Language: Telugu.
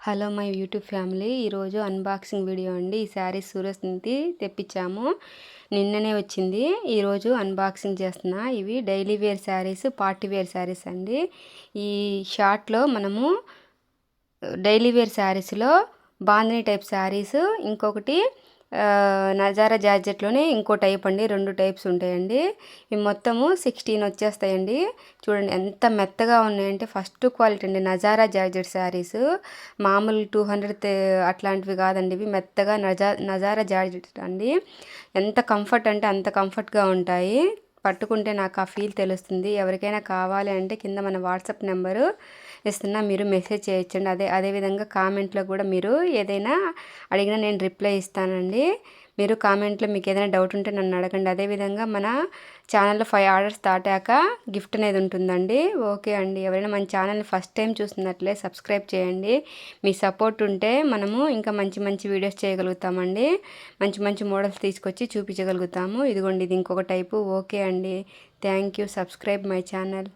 హలో మై యూట్యూబ్ ఫ్యామిలీ, ఈరోజు అన్బాక్సింగ్ వీడియో అండి. ఈ శారీ సూరత్ నుంచి తెప్పించాము, నిన్ననే వచ్చింది. ఈరోజు అన్బాక్సింగ్ చేస్తున్నా. ఇవి daily wear saris, party wear saris అండి. ఈ షార్ట్లో మనము డైలీ వేర్ శారీస్లో బాందిని టైప్ శారీస్, ఇంకొకటి నజారా జార్జెట్లోనే ఇంకో టైప్ అండి. 2 టైప్స్ ఉంటాయండి. ఇవి మొత్తము 16 వచ్చేస్తాయండి. చూడండి ఎంత మెత్తగా ఉన్నాయంటే ఫస్ట్ క్వాలిటీ అండి. నజారా జార్జెట్ శారీస్ మామూలు 200 అట్లాంటివి కాదండి. ఇవి మెత్తగా నజారా జార్జెట్ అండి. ఎంత కంఫర్ట్ అంటే అంత కంఫర్ట్గా ఉంటాయి. పట్టుకుంటే నాకు ఆ ఫీల్ తెలుస్తుంది. ఎవరికైనా కావాలి అంటే కింద మన వాట్సాప్ నెంబరు ఇస్తున్నా, మీరు మెసేజ్ చేయొచ్చండి. అదేవిధంగా కామెంట్లో కూడా మీరు ఏదైనా అడిగినా నేను రిప్లై ఇస్తానండి. మీరు కామెంట్లో మీకు ఏదైనా డౌట్ ఉంటే నన్ను అడగండి. అదేవిధంగా మన ఛానల్లో 5 ఆర్డర్స్ దాటాక గిఫ్ట్ అనేది ఉంటుందండి. ఓకే అండి. ఎవరైనా మన ఛానల్ని ఫస్ట్ టైం చూస్తున్నట్లే సబ్స్క్రైబ్ చేయండి. మీ సపోర్ట్ ఉంటే మనము ఇంకా మంచి మంచి వీడియోస్ చేయగలుగుతామండి. మంచి మంచి మోడల్స్ తీసుకొచ్చి చూపించగలుగుతాము. ఇదిగోండి, ఇది ఇంకొక టైపు. ఓకే అండి. Thank you. Subscribe my channel.